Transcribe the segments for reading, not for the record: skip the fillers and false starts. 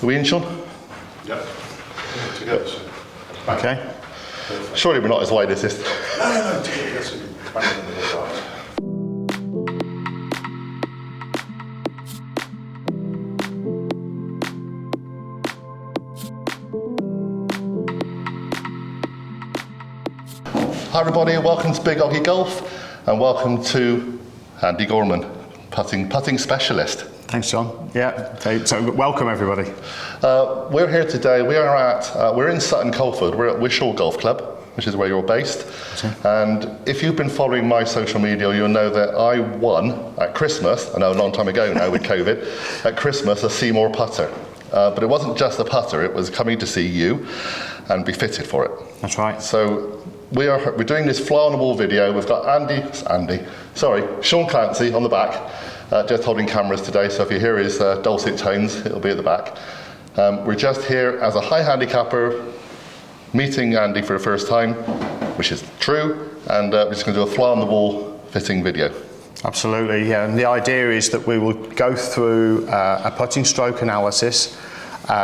Are we in, Sean? Yep. Together. Okay. Surely we're not as wide as this. No, that's bang in the middle of that. Hi everybody, welcome to Big OGGIE Golf, and welcome to Andy Gorman, putting specialist. Thanks, John. Yeah, so welcome everybody. We're here today. We're in Sutton Coldfield. We're at Wishaw Golf Club, which is where you're based. Okay. And if you've been following my social media, you'll know that I won at Christmas. I know a long time ago now with COVID. At Christmas, a Seemore putter. But it wasn't just a putter. It was coming to see you and be fitted for it. That's right. So we're doing this fly on the wall video. We've got Sean Clancy on the back, just holding cameras today. So if you hear his dulcet tones, it'll be at the back. We're just here as a high handicapper, meeting Andy for the first time, which is true, and we're just going to do a fly on the wall fitting video. Absolutely, yeah. And the idea is that we will go through a putting stroke analysis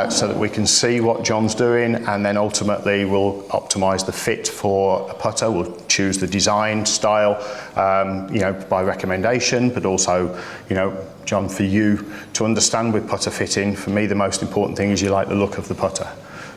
so that we can see what John's doing, and then ultimately we'll optimize the fit for a putter. We'll choose the design style, by recommendation, but also, John, for you to understand with putter fitting, for me the most important thing is you like the look of the putter.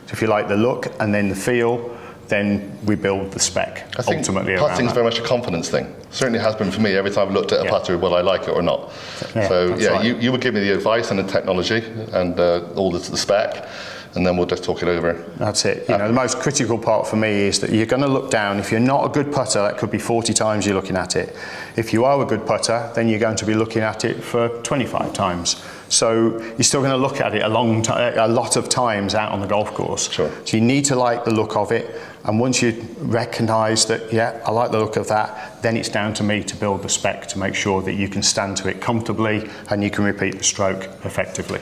So if you like the look and then the feel, then we build the spec ultimately around that. Putting's very much a confidence thing. Certainly has been for me every time I've looked at a putter, will I like it or not? Right. You would give me the advice and the technology and all the spec, and then we'll just talk it over. That's it. The most critical part for me is that you're going to look down. If you're not a good putter, that could be 40 times you're looking at it. If you are a good putter, then you're going to be looking at it for 25 times. So you're still going to look at it a lot of times out on the golf course. Sure. So you need to like the look of it. And once you recognise that, yeah, I like the look of that, then it's down to me to build the spec to make sure that you can stand to it comfortably and you can repeat the stroke effectively.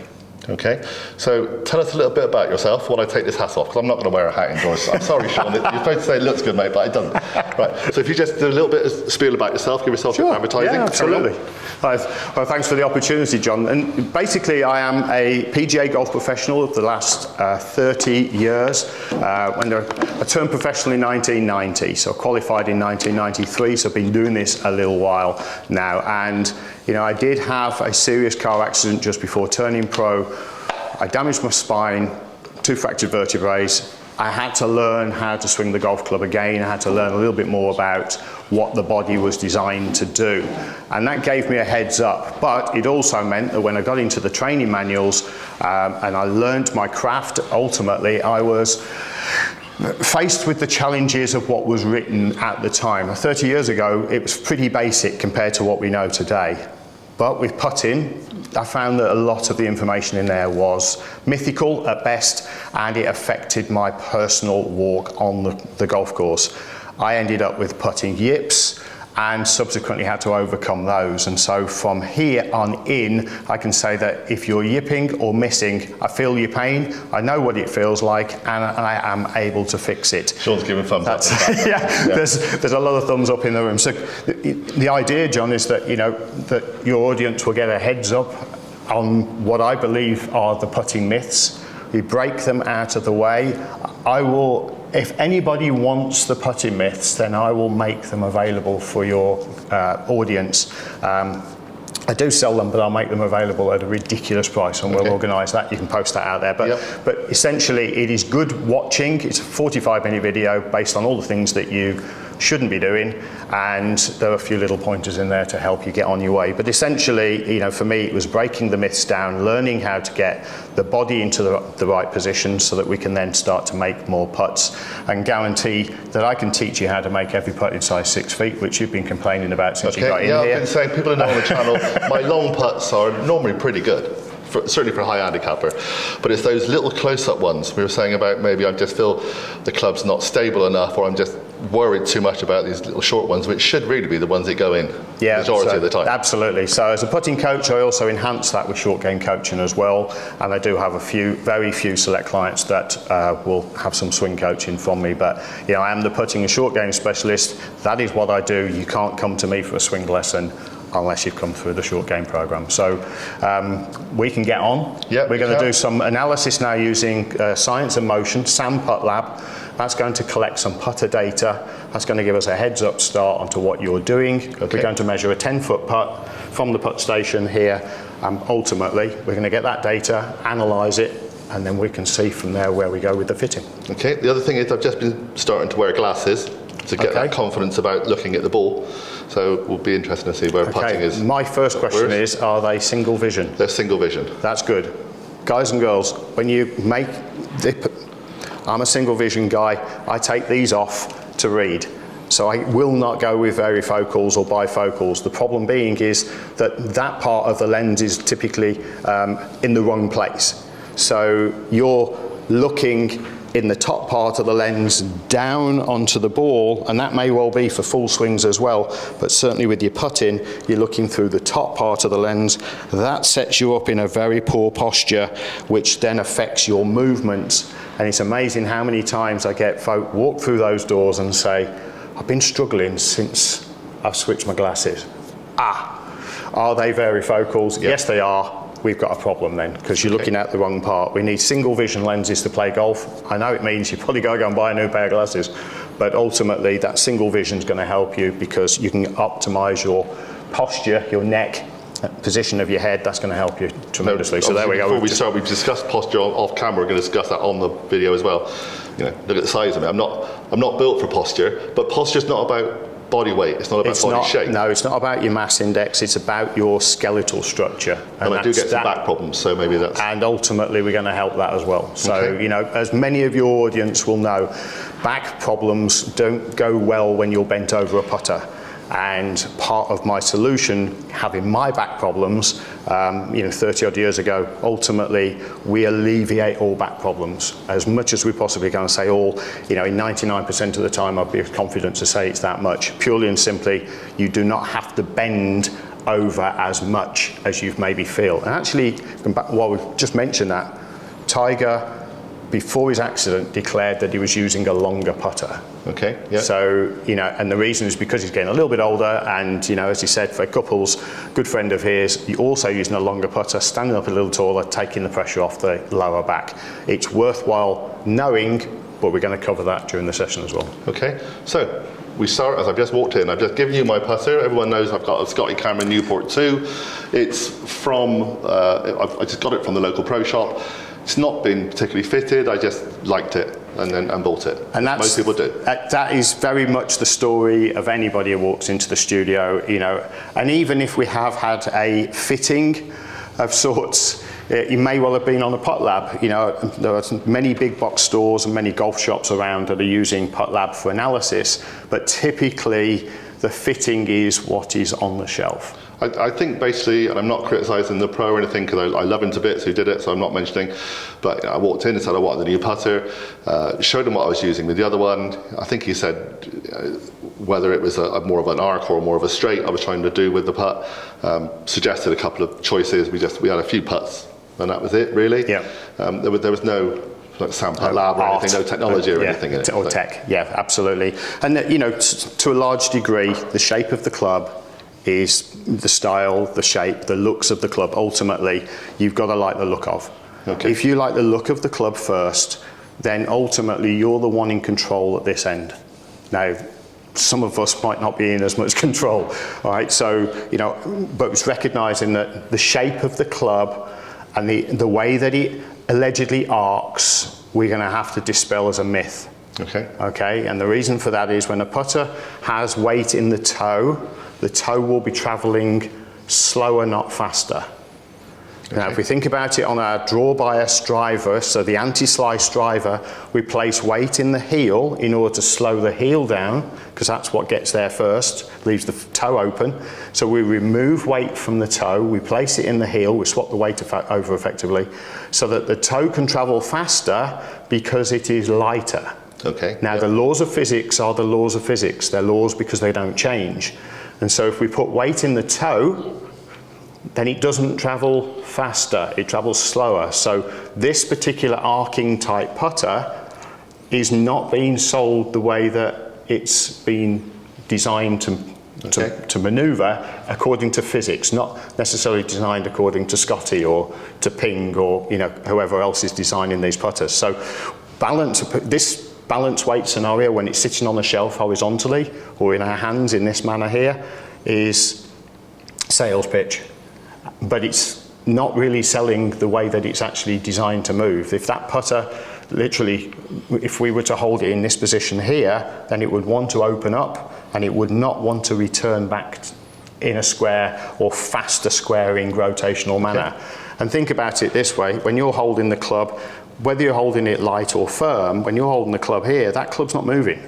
Okay, so tell us a little bit about yourself while I take this hat off, because I'm not going to wear a hat indoors. I'm sorry, Sean, you're supposed to say it looks good, mate, but it doesn't. Right, so if you just do a little bit of spiel about yourself, give yourself some advertising. Yeah, absolutely. Well, thanks for the opportunity, John. And basically, I am a PGA golf professional of the last 30 years. I turned professional in 1990, so qualified in 1993, so I've been doing this a little while now. And I did have a serious car accident just before turning pro. I damaged my spine, 2 fractured vertebrae. I had to learn how to swing the golf club again. I had to learn a little bit more about what the body was designed to do. And that gave me a heads up. But it also meant that when I got into the training manuals and I learned my craft, ultimately I was faced with the challenges of what was written at the time. 30 years ago, it was pretty basic compared to what we know today. But with putting, I found that a lot of the information in there was mythical at best, and it affected my personal walk on the golf course. I ended up with putting yips and subsequently had to overcome those. And so from here on in, I can say that if you're yipping or missing, I feel your pain, I know what it feels like, and I am able to fix it. Sean's giving thumbs up. There's a lot of thumbs up in the room. So the idea, John, is that that your audience will get a heads up on what I believe are the putting myths. We break them out of the way. If anybody wants the putting myths, then I will make them available for your audience. I do sell them, but I'll make them available at a ridiculous price, and we'll organise that. You can post that out there. But essentially, it is good watching. It's a 45-minute video based on all the things that you shouldn't be doing, and there are a few little pointers in there to help you get on your way. But essentially, for me, it was breaking the myths down, learning how to get the body into the right position so that we can then start to make more putts, and guarantee that I can teach you how to make every putt in size 6 feet, which you've been complaining about since you got in here. I've been saying, people who know on the channel, my long putts are normally pretty good. Certainly for a high handicapper, but it's those little close-up ones we were saying about. Maybe I just feel the club's not stable enough, or I'm just worried too much about these little short ones, which should really be the ones that go in the majority of the time. Absolutely. So as a putting coach, I also enhance that with short game coaching as well, and I do have very few select clients that will have some swing coaching from me. But I am the putting and short game specialist. That is what I do. You can't come to me for a swing lesson. unless you've come through the short game program. So we can get on. Yep, We're going to yeah. do some analysis now using Science and Motion, SAM PuttLab. That's going to collect some putter data. That's going to give us a heads up start onto what you're doing. Okay. We're going to measure a 10-foot putt from the putt station here. Ultimately, we're going to get that data, analyse it, and then we can see from there where we go with the fitting. Okay, the other thing is I've just been starting to wear glasses to get that confidence about looking at the ball. So we'll be interested to see where putting is. My first question Whereas- is, are they single vision? They're single vision. That's good. Guys and girls, when you make, I'm a single vision guy, I take these off to read. So I will not go with varifocals or bifocals. The problem being is that that part of the lens is typically in the wrong place. So you're looking in the top part of the lens down onto the ball, and that may well be for full swings as well, but certainly with your putting, you're looking through the top part of the lens. That sets you up in a very poor posture, which then affects your movements. And it's amazing how many times I get folk walk through those doors and say, I've been struggling since I've switched my glasses. Are they varifocals? Yep. Yes, they are. We've got a problem then, because you're looking at the wrong part. We need single vision lenses to play golf. I know it means you've probably got to go and buy a new pair of glasses, but ultimately that single vision is going to help you because you can optimize your posture, your neck, position of your head. That's going to help you tremendously. So there we go. Before we start, we've discussed posture off camera. We're going to discuss that on the video as well. You know, look at the size of it. I'm not built for posture, but posture's not about body weight. It's not about body shape. No, it's not about your mass index. It's about your skeletal structure. And I do get some back problems, so maybe that's. And ultimately, we're going to help that as well. So, Okay. you know, as many of your audience will know, back problems don't go well when you're bent over a putter. And part of my solution, having my back problems, 30 odd years ago, ultimately we alleviate all back problems as much as we possibly can. Say all, in 99% of the time I'd be confident to say it's that much. Purely and simply, you do not have to bend over as much as you maybe feel. And actually, while we've just mentioned that, Tiger, before his accident, declared that he was using a longer putter. Okay, yeah. So, and the reason is because he's getting a little bit older and, as he said, for couples, good friend of his, you're also using a longer putter, standing up a little taller, taking the pressure off the lower back. It's worthwhile knowing, but we're going to cover that during the session as well. Okay, so we start, as I've just walked in, I've just given you my putter. Everyone knows I've got a Scotty Cameron Newport 2. It's from, I just got it from the local pro shop. It's not been particularly fitted, I just liked it and bought it. And that's, most people do. That is very much the story of anybody who walks into the studio, and even if we have had a fitting of sorts, you may well have been on a PuttLab. There are many big box stores and many golf shops around that are using PuttLab for analysis, but typically the fitting is what is on the shelf. I think basically, and I'm not criticising the pro or anything because I love him to bits who did it, so I'm not mentioning, but I walked in and said I wanted the new putter, showed him what I was using with the other one. I think he said whether it was a more of an arc or more of a straight I was trying to do with the putt, suggested a couple of choices. We had a few putts and that was it really. Yeah. There was no like SAM PuttLab or anything, no technology or anything in it. Or tech, yeah, absolutely. And to a large degree, the shape of the club is the style, the shape, the looks of the club. Ultimately, you've got to like the look of. Okay. If you like the look of the club first, then ultimately you're the one in control at this end. Now, some of us might not be in as much control, all right? So, but it's recognizing that the shape of the club and the way that it allegedly arcs, we're going to have to dispel as a myth. Okay. Okay, and the reason for that is when a putter has weight in the toe will be traveling slower, not faster. Okay. Now, if we think about it on our draw bias driver, so the anti-slice driver, we place weight in the heel in order to slow the heel down, because that's what gets there first, leaves the toe open. So we remove weight from the toe, we place it in the heel, we swap the weight over effectively, so that the toe can travel faster because it is lighter. Okay. Now, the laws of physics are the laws of physics. They're laws because they don't change. And so if we put weight in the toe, then it doesn't travel faster, it travels slower. So this particular arcing type putter is not being sold the way that it's been designed to manoeuvre according to physics, not necessarily designed according to Scotty or to Ping or whoever else is designing these putters. So this balance weight scenario, when it's sitting on the shelf horizontally or in our hands in this manner here, is sales pitch, but it's not really selling the way that it's actually designed to move. If that putter, literally, if we were to hold it in this position here, then it would want to open up and it would not want to return back in a square or faster squaring rotational manner. Okay. And think about it this way, when you're holding the club, whether you're holding it light or firm, when you're holding the club here, that club's not moving.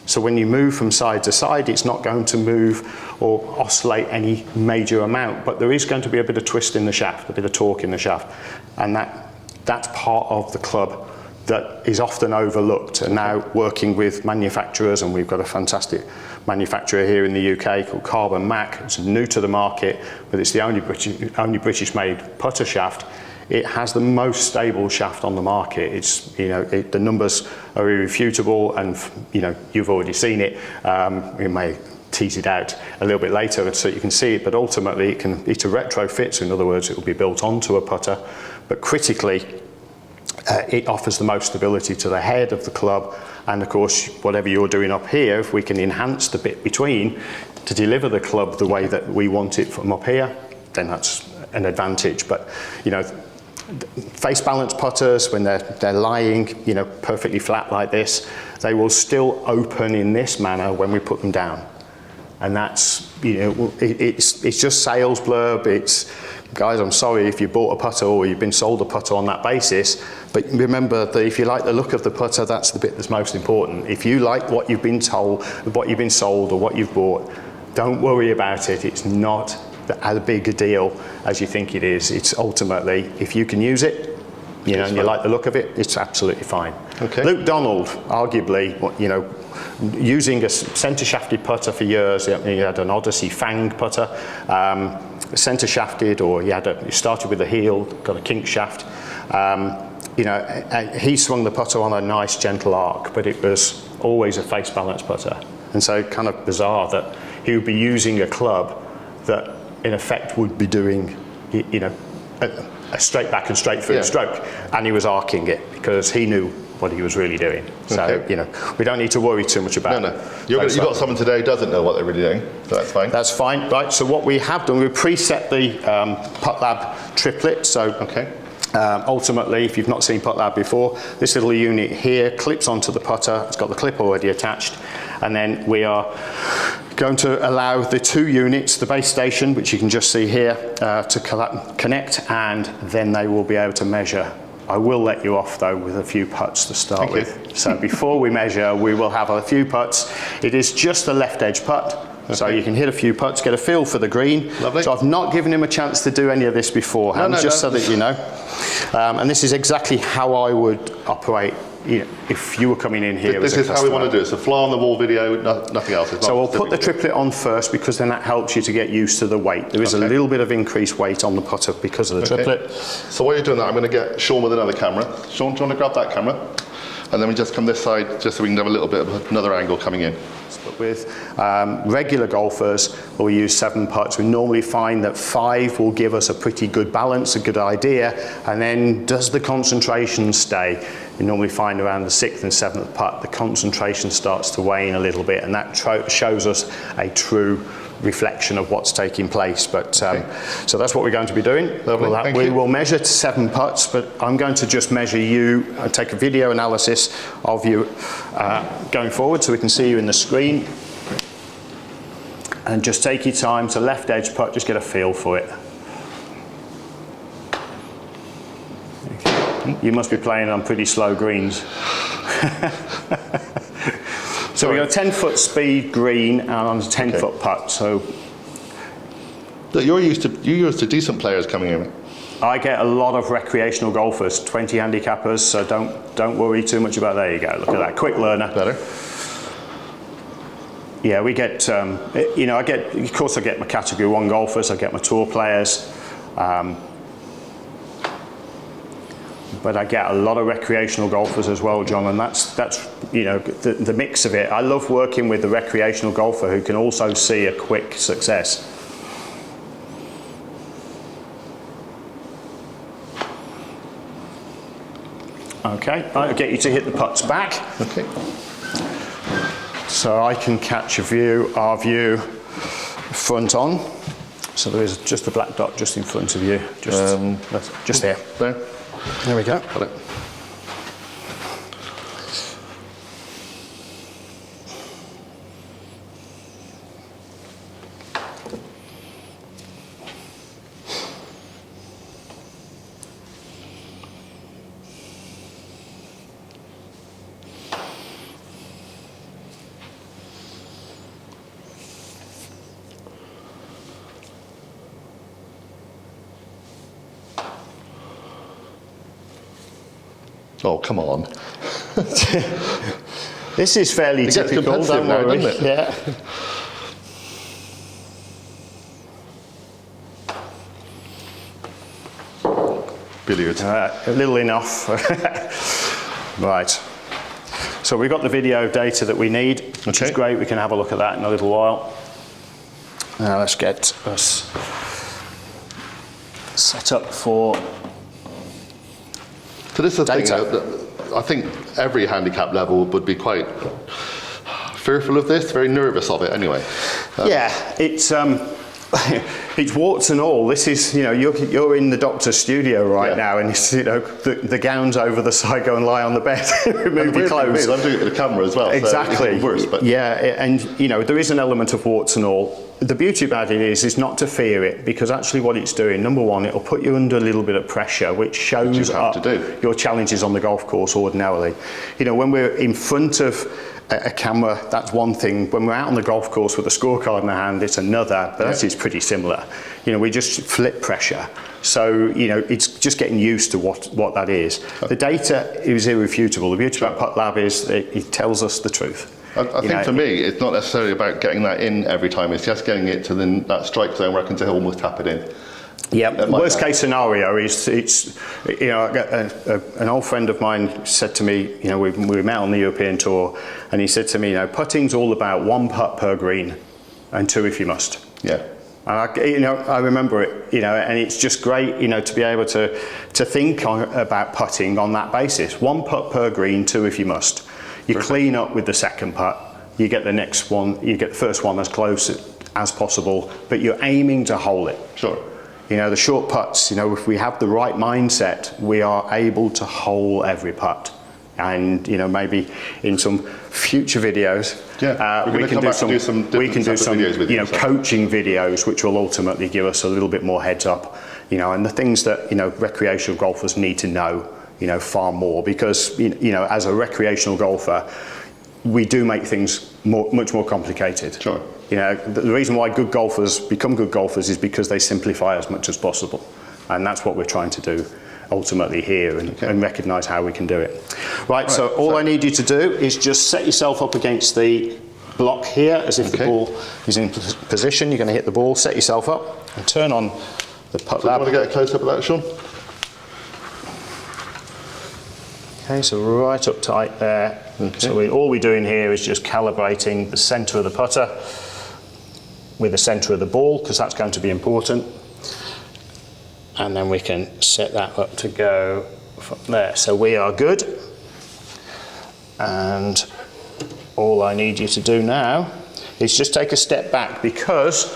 So when you move from side to side, it's not going to move or oscillate any major amount, but there is going to be a bit of twist in the shaft, a bit of torque in the shaft. And that's part of the club that is often overlooked. And now working with manufacturers, and we've got a fantastic manufacturer here in the UK called Carbon Mac. It's new to the market, but it's the only British-made putter shaft. It has the most stable shaft on the market. It's, the numbers are irrefutable, and you've already seen it. We may tease it out a little bit later so you can see it, but ultimately it's a retrofit, so in other words, it will be built onto a putter, but critically, it offers the most stability to the head of the club, and of course, whatever you're doing up here, if we can enhance the bit between to deliver the club the way that we want it from up here, then that's an advantage. But face balance putters, when they're lying, perfectly flat like this, they will still open in this manner when we put them down. And that's, it's just sales blurb. It's, guys, I'm sorry if you bought a putter or you've been sold a putter on that basis, but remember that if you like the look of the putter, that's the bit that's most important. If you like what you've been told, what you've been sold or what you've bought, don't worry about it. It's not as big a deal as you think it is. It's ultimately, if you can use it, and you like the look of it, it's absolutely fine. Okay. Luke Donald, arguably, using a centre shafted putter for years. He had an Odyssey Fang putter, centre shafted, or he started with a heel, got a kink shaft. He swung the putter on a nice gentle arc, but it was always a face balance putter. And so kind of bizarre that he would be using a club that in effect would be doing, a straight back and straight through stroke, and he was arcing it because he knew what he was really doing. So, we don't need to worry too much about it. No. You've got someone today who doesn't know what they're really doing, so that's fine. That's fine, right, so what we have done, we've preset the PuttLab triplet, so ultimately, if you've not seen PuttLab before, this little unit here clips onto the putter, it's got the clip already attached, and then we are going to allow the two units, the base station, which you can just see here, to connect, and then they will be able to measure. I will let you off though with a few putts to start with. So before we measure, we will have a few putts. It is just a left edge putt. So you can hit a few putts, get a feel for the green. Lovely. So I've not given him a chance to do any of this beforehand, so that you know. And this is exactly how I would operate if you were coming in here. This is how we want to do it. It's a fly on the wall video, nothing else. So we'll put the triplet on first because then that helps you to get used to the weight. There is a little bit of increased weight on the putter because of the triplet. So while you're doing that, I'm going to get Sean with another camera. Sean, do you want to grab that camera? And then we just come this side just so we can have a little bit of another angle coming in. But with regular golfers, we use 7 putts. We normally find that 5 will give us a pretty good balance, a good idea, and then does the concentration stay? We normally find around the 6th and 7th putt, the concentration starts to wane a little bit, and that shows us a true reflection of what's taking place. But so that's what we're going to be doing. We will measure to 7 putts, but I'm going to just measure you and take a video analysis of you going forward so we can see you in the screen. And just take your time to left edge putt, just get a feel for it. You must be playing on pretty slow greens. So we got a 10-foot speed green and on a 10-foot putt. So you're used to decent players coming in. I get a lot of recreational golfers, 20 handicappers. So don't worry too much about. There you go. Look at that, quick learner. Better. Yeah, we get. Of course, I get my Category 1 golfers. I get my tour players. but I get a lot of recreational golfers as well, John, and that's you know, the mix of it. I love working with the recreational golfer who can also see a quick success. Okay, I'll get you to hit the putts back. Okay. So I can catch our view front on. So there is just a black dot just in front of you, just there. There we go. Got it. Oh, come on. This is fairly It gets typical, competitive don't now, worry. doesn't it? Yeah. Billiards. A little enough. Right. So we've got the video data that we need, which is great. We can have a look at that in a little while. Now let's get us set up for So this is the thing, data. that I think every handicap level would be quite fearful of this, very nervous of it anyway. Yeah, it's it's warts and all. This is, you know, you're in the doctor's studio right now, and it's, you know, the gowns over the side, go and lie on the bed, remove your clothes. I'm doing it with the camera as well. Exactly. So it's worse, but yeah, and you know, there is an element of warts and all. The beauty about it is not to fear it, because actually what it's doing, number one, it'll put you under a little bit of pressure, which shows up your challenges on the golf course ordinarily. You know, when we're in front of a camera, that's one thing. When we're out on the golf course with a scorecard in our hand, it's another, but that is pretty similar. You know, we just flip pressure. So, you know, it's just getting used to what that is. The data is irrefutable. The beauty about PuttLab is it tells us the truth. I think for me, it's not necessarily about getting that in every time. It's just getting it to that strike zone where I can almost tap it in. Yeah, worst case scenario is you know, an old friend of mine said to me, you know, we met on the European tour, and he said to me, you know, putting's all about 1 putt per green and 2 if you must. Yeah. And you know, I remember it, you know, and it's just great, you know, to be able to think about putting on that basis. 1 putt per green, 2 if you must. You clean up with the second putt, you get the next one, you get the first one as close as possible, but you're aiming to hole it. Sure. You know, the short putts, you know, if we have the right mindset, we are able to hole every putt. And, you know, maybe in some future videos, we can do some you know, coaching videos, which will ultimately give us a little bit more heads up, you know, and the things that, you know, recreational golfers need to know, you know, far more, because, you know, as a recreational golfer, we do make things much more complicated. Sure. You know, the reason why good golfers become good golfers is because they simplify as much as possible. And that's what we're trying to do ultimately here, and recognise how we can do it. Right, so all I need you to do is just set yourself up against the block here as if the ball is in position. You're going to hit the ball, set yourself up and turn on the PuttLab. So you want to get a close up of that, Sean? Okay, so right up tight there. So all we're doing here is just calibrating the centre of the putter with the centre of the ball, because that's going to be important. And then we can set that up to go from there. So we are good. And all I need you to do now is just take a step back, because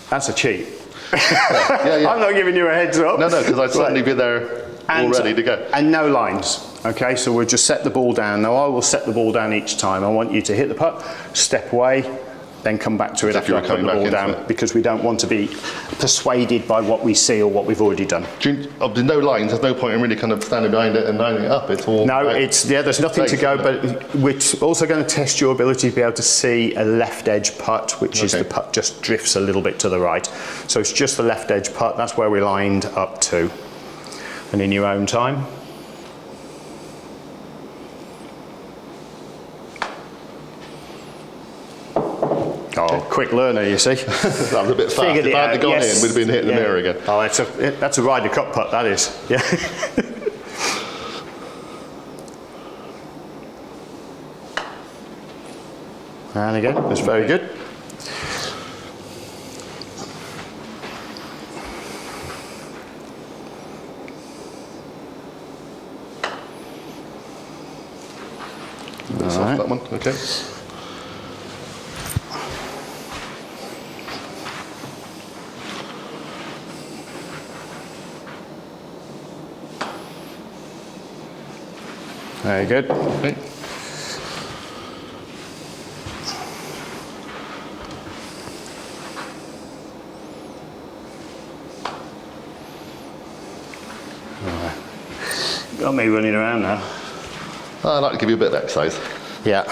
that's a cheat. I'm not giving you a heads up. No, because I'd certainly be there all ready to go. And no lines. Okay, so we'll just set the ball down. Now I will set the ball down each time. I want you to hit the putt, step away, then come back to it after I put the ball down, because we don't want to be persuaded by what we see or what we've already done. There's no lines, there's no point in really kind of standing behind it and lining it up. It's all there's nothing to go, but we're also going to test your ability to be able to see a left edge putt, which is the putt just drifts a little bit to the right. So it's just the left edge putt, that's where we lined up to. And in your own time. Oh, quick learner, you see. That was a bit fast. If I had gone in, we'd have been hitting the mirror again. Oh, that's a Ryder Cup putt, that is. Yeah. And again, that's very good. That's off that one, okay. Very good. Okay. Got me running around now. I'd like to give you a bit of exercise. Yeah.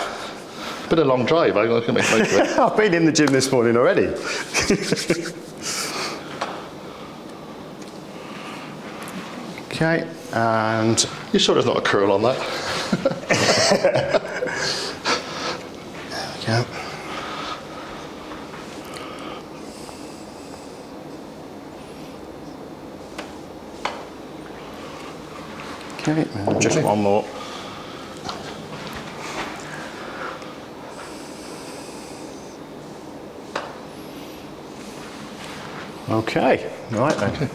Bit of long drive, I can make most of it. I've been in the gym this morning already. Okay, and You sure there's not a curl on that? yeah. Okay, and just one more. Okay, right then. Okay.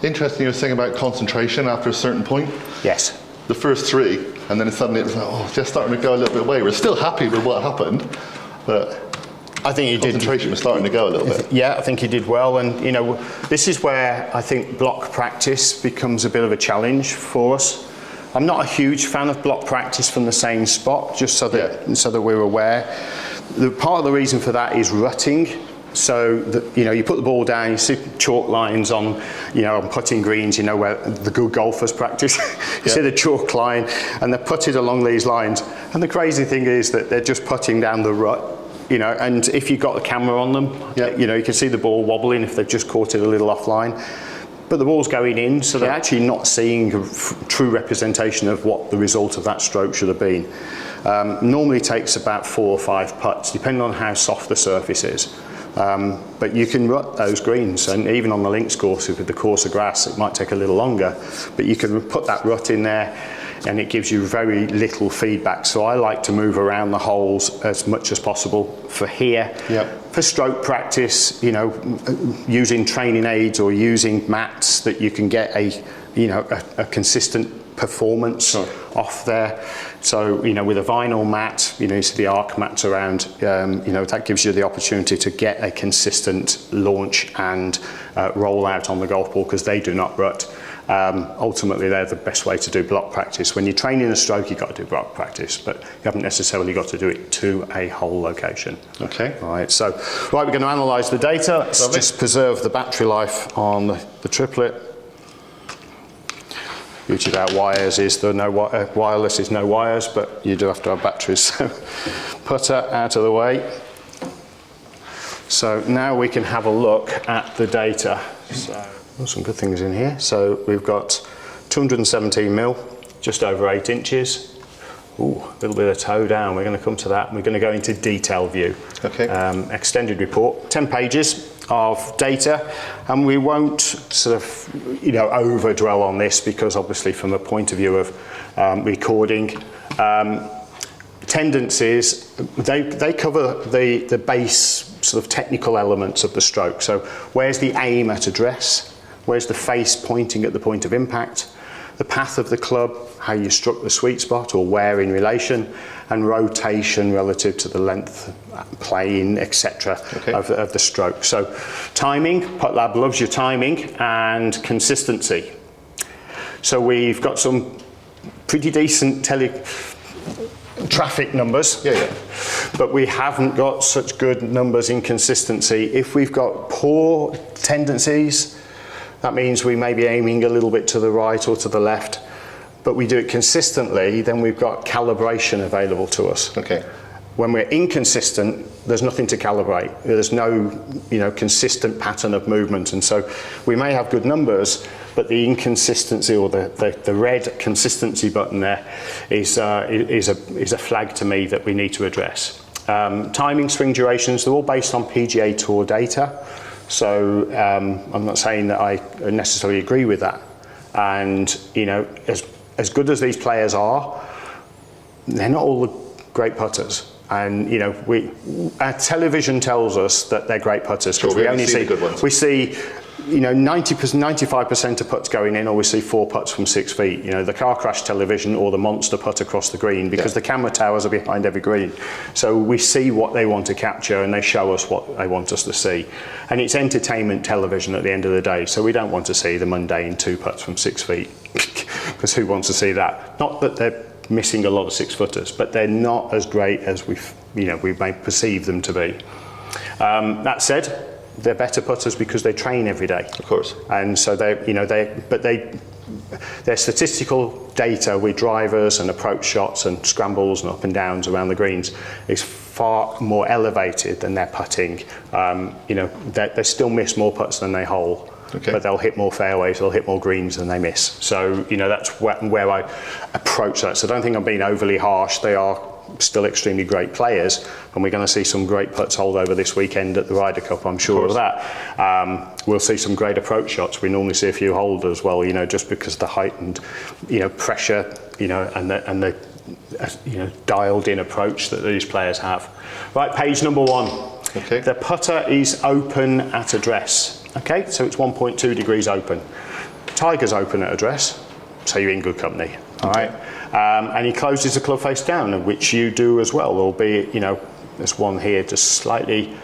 Interesting, you were saying about concentration after a certain point. Yes. The first three, and then suddenly it was like, oh, it's just starting to go a little bit away. We're still happy with what happened, but I think you did. concentration was starting to go a little bit. Yeah, I think he did well, and you know, this is where I think block practice becomes a bit of a challenge for us. I'm not a huge fan of block practice from the same spot, just so that we're aware. Part of the reason for that is rutting. So that, you know, you put the ball down, you see chalk lines on, you know, on putting greens, you know, where the good golfers practice. You see the chalk line, and they're putted along these lines. And the crazy thing is that they're just putting down the rut, you know, and if you've got the camera on them, you know, you can see the ball wobbling if they've just caught it a little offline. But the ball's going in, so they're actually not seeing a true representation of what the result of that stroke should have been. Normally takes about 4 or 5 putts, depending on how soft the surface is. But you can rut those greens, and even on the links courses with the coarser grass, it might take a little longer, but you can put that rut in there, and it gives you very little feedback. So I like to move around the holes as much as possible for here. For stroke practice, you know, using training aids or using mats that you can get a consistent performance off there. So, you know, with a vinyl mat, you know, you see the arc mats around, you know, that gives you the opportunity to get a consistent launch and roll out on the golf ball, because they do not rut. Ultimately, they're the best way to do block practice. When you're training a stroke, you've got to do block practice, but you haven't necessarily got to do it to a hole location. Okay. All right, so, right, we're going to analyse the data. Let's just preserve the battery life on the triplet. Beauty about wires is there no wireless is no wires, but you do have to have batteries. So putter out of the way. So now we can have a look at the data. So some good things in here. So we've got 217 mil, just over 8 inches. Ooh, a little bit of toe down. We're going to come to that. We're going to go into detail view. Okay. Extended report, 10 pages of data, and we won't sort of, you know, over dwell on this, because obviously from a point of view of recording, tendencies, they cover the base sort of technical elements of the stroke. So where's the aim at address? Where's the face pointing at the point of impact? The path of the club, how you struck the sweet spot or where in relation, and rotation relative to the length, plane, etc. Of the stroke. So timing, PuttLab loves your timing, and consistency. So we've got some pretty decent traffic numbers, but we haven't got such good numbers in consistency. If we've got poor tendencies, that means we may be aiming a little bit to the right or to the left, but we do it consistently, then we've got calibration available to us. Okay. When we're inconsistent, there's nothing to calibrate. There's no, you know, consistent pattern of movement, and so we may have good numbers, but the inconsistency or the red consistency button there is a flag to me that we need to address. Timing, swing durations, they're all based on PGA Tour data. So I'm not saying that I necessarily agree with that. And, you know, as good as these players are, they're not all the great putters. And you know, our television tells us that they're great putters because Sure, we only see the good ones. we see, you know, 95% of putts going in, or we see 4 putts from 6 feet. You know, the car crash television or the monster putt across the green, because the camera towers are behind every green. So we see what they want to capture and they show us what they want us to see. And it's entertainment television at the end of the day. So we don't want to see the mundane 2 putts from 6 feet, because who wants to see that? Not that they're missing a lot of 6-footers, but they're not as great as we may perceive them to be. That said, they're better putters because they train every day. Of course. And so their statistical data with drivers and approach shots and scrambles and up and downs around the greens is far more elevated than their putting. You know, they still miss more putts than they hole. Okay. But they'll hit more fairways, they'll hit more greens than they miss. So, you know, that's where I approach that. So I don't think I'm being overly harsh. They are still extremely great players, and we're going to see some great putts hold over this weekend at the Ryder Cup, I'm sure of that. We'll see some great approach shots. We normally see a few holders as well, you know, just because the heightened, you know, pressure, you know, and the you know, dialed in approach that these players have. Right, page number 1. Okay. The putter is open at address. Okay, so it's 1.2 degrees open. Tiger's open at address, so you're in good company. All right, and he closes the club face down, which you do as well, albeit, you know, there's one here just slightly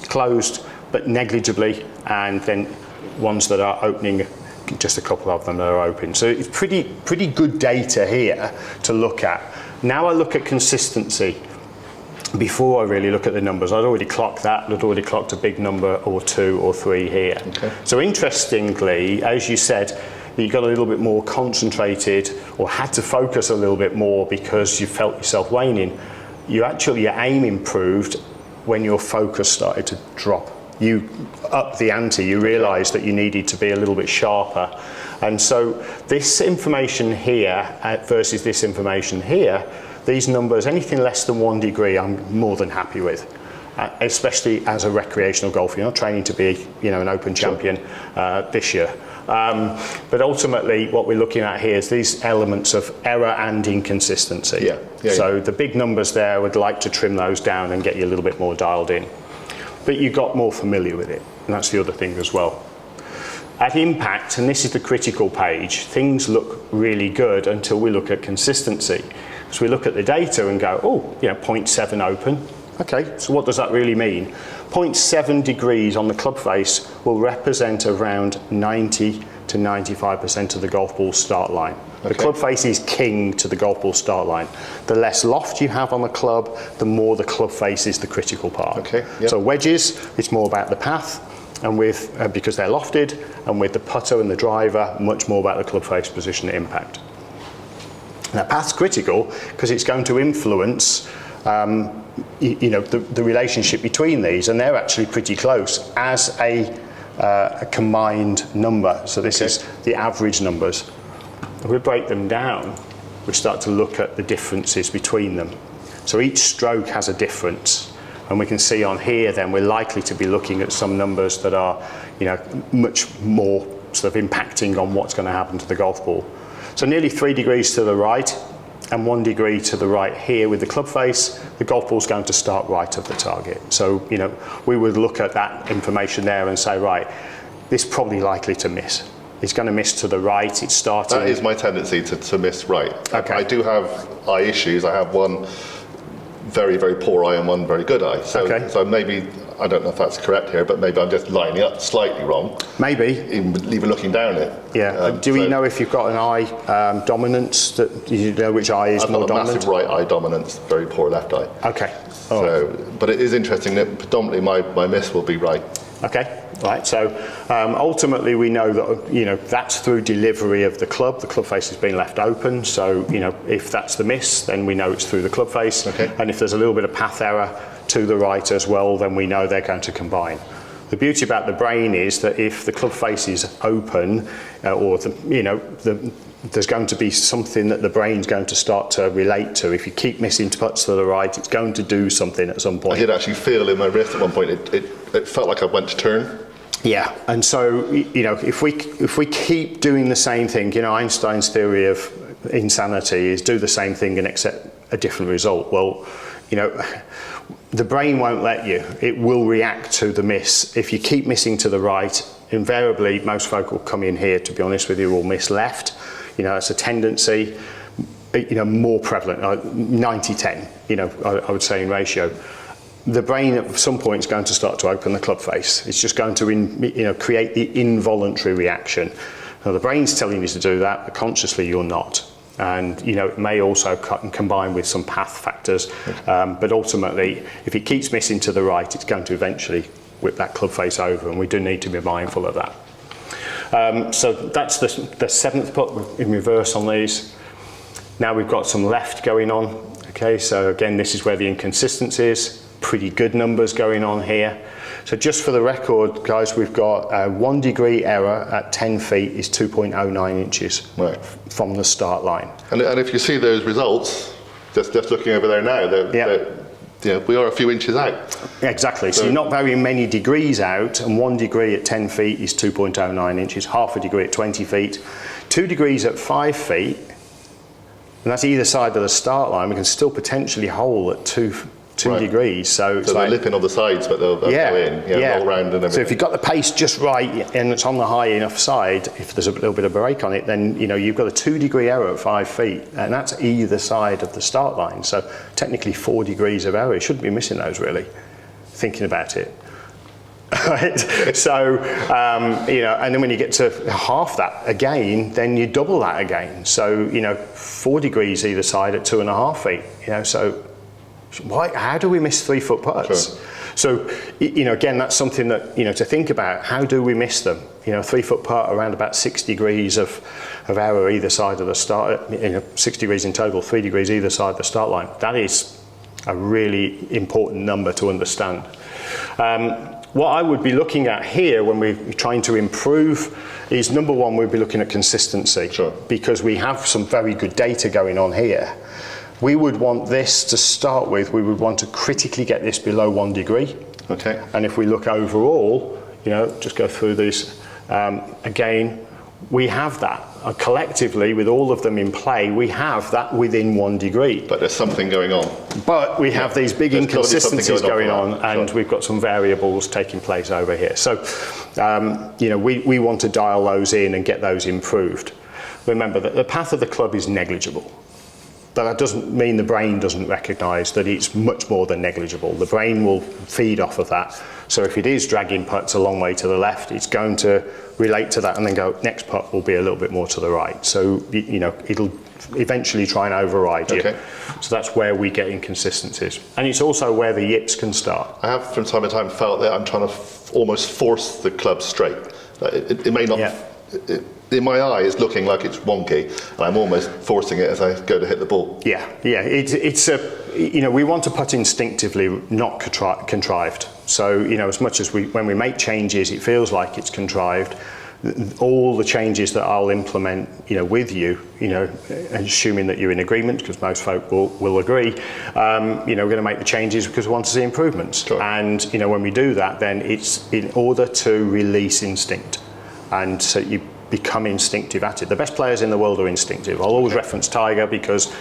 closed, but negligibly, and then ones that are opening, just a couple of them that are open. So it's pretty good data here to look at. Now I look at consistency. Before I really look at the numbers, I'd already clocked that. I'd already clocked a big number or 2 or 3 here. Okay. So interestingly, as you said, you got a little bit more concentrated or had to focus a little bit more because you felt yourself waning. Your aim improved when your focus started to drop. You upped the ante, you realised that you needed to be a little bit sharper. And so this information here versus this information here, these numbers, anything less than 1 degree, I'm more than happy with, especially as a recreational golfer. You're not training to be, you know, an Open champion this year. But ultimately, what we're looking at here is these elements of error and inconsistency. So the big numbers there, I would like to trim those down and get you a little bit more dialed in. But you got more familiar with it, and that's the other thing as well. At impact, and this is the critical page, things look really good until we look at consistency. So we look at the data and go, oh, you know, 0.7 open. Okay, so what does that really mean? 0.7 degrees on the club face will represent around 90 to 95% of the golf ball start line. The club face is king to the golf ball start line. The less loft you have on the club, the more the club face is the critical part. So wedges, it's more about the path, and with because they're lofted, and with the putter and the driver, much more about the club face position at impact. Now, path's critical because it's going to influence you know, the relationship between these, and they're actually pretty close as a combined number. So this is the average numbers. If we break them down, we start to look at the differences between them. So each stroke has a difference, and we can see on here then we're likely to be looking at some numbers that are, you know, much more sort of impacting on what's going to happen to the golf ball. So nearly 3 degrees to the right and 1 degree to the right here with the club face, the golf ball's going to start right of the target. So, you know, we would look at that information there and say, right, this is probably likely to miss. It's going to miss to the right, it's starting. That is my tendency to miss right. Okay. I do have eye issues. I have one very, very poor eye and one very good eye. So, so maybe, I don't know if that's correct here, but maybe I'm just lining up slightly wrong. Maybe. Even looking down it. Yeah. Do we know if you've got an eye dominance, that you know which eye is more dominant? I've got a massive right eye dominance, very poor left eye. Okay. So, but it is interesting that predominantly my miss will be right. Okay. Right. So ultimately, we know that, you know, that's through delivery of the club. The club face has been left open. So, you know, if that's the miss, then we know it's through the club face. And if there's a little bit of path error to the right as well, then we know they're going to combine. The beauty about the brain is that if the club face is open, or there's going to be something that the brain's going to start to relate to. If you keep missing putts to the right, it's going to do something at some point. I did actually feel in my wrist at one point, it felt like I went to turn. Yeah, and so, you know, if we keep doing the same thing, you know, Einstein's theory of insanity is do the same thing and accept a different result. Well, you know, the brain won't let you. It will react to the miss. If you keep missing to the right, invariably most folk will come in here, to be honest with you, will miss left. You know, it's a tendency, you know, more prevalent, 90-10, you know, I would say in ratio. The brain at some point is going to start to open the club face. It's just going to, you know, create the involuntary reaction. Now, the brain's telling you to do that, but consciously you're not. And, you know, it may also combine with some path factors, but ultimately, if it keeps missing to the right, it's going to eventually whip that club face over, and we do need to be mindful of that. So that's the seventh putt in reverse on these. Now we've got some left going on. Okay, so again, this is where the inconsistency is. Pretty good numbers going on here. So just for the record, guys, we've got a 1 degree error at 10 feet is 2.09 inches from the start line. And if you see those results, just looking over there now, yeah, we are a few inches out. Exactly, so you're not very many degrees out, and 1 degree at 10 feet is 2.09 inches, half a degree at 20 feet, 2 degrees at 5 feet, and that's either side of the start line. We can still potentially hole at 2 degrees. So it's they're lipping on the sides, but they'll go in, roll round and everything. So if you've got the pace just right and it's on the high enough side, if there's a little bit of break on it, then you know you've got a 2 degree error at 5 feet, and that's either side of the start line. So technically 4 degrees of error. You shouldn't be missing those, really, thinking about it. Right? So, you know, and then when you get to half that again, then you double that again. So, you know, 4 degrees either side at 2.5 feet, you know, so how do we miss 3 foot putts? Sure. So, you know, again, that's something that, you know, to think about. How do we miss them? You know, 3 foot putt around about 6 degrees of error either side of the start, you know, 6 degrees in total, 3 degrees either side of the start line. That is a really important number to understand. What I would be looking at here when we're trying to improve is, number one, we'd be looking at consistency. Sure. Because we have some very good data going on here. We would want this to start with, we would want to critically get this below 1 degree. Okay. And if we look overall, you know, just go through these, again, we have that. Collectively, with all of them in play, we have that within 1 degree. But there's something going on. But we have these big inconsistencies going on, and sure. we've got some variables taking place over here. So, you know, we want to dial those in and get those improved. Remember that the path of the club is negligible. But that doesn't mean the brain doesn't recognise that it's much more than negligible. The brain will feed off of that. So if it is dragging putts a long way to the left, it's going to relate to that and then go, next putt will be a little bit more to the right. So, you know, it'll eventually try and override you. So that's where we get inconsistencies. And it's also where the yips can start. I have from time to time felt that I'm trying to almost force the club straight. It may not... Yeah. In my eye, it's looking like it's wonky, and I'm almost forcing it as I go to hit the ball. Yeah. It's you know, we want to putt instinctively, not contrived. So, you know, as much as when we make changes, it feels like it's contrived. All the changes that I'll implement, you know, with you, you know, assuming that you're in agreement, because most folk will agree, you know, we're going to make the changes because we want to see improvements. Sure. And, you know, when we do that, then it's in order to release instinct. And so you become instinctive at it. The best players in the world are instinctive. I'll always reference Tiger because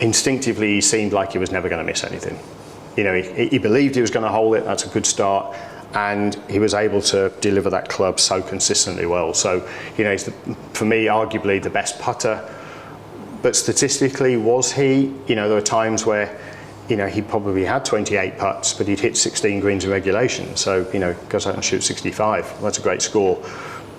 instinctively he seemed like he was never going to miss anything. You know, he believed he was going to hold it, that's a good start, and he was able to deliver that club so consistently well. So, you know, he's for me, arguably the best putter, but statistically, was he? You know, there were times where, you know, he probably had 28 putts, but he'd hit 16 greens in regulation. So, you know, goes out and shoots 65. Well, that's a great score.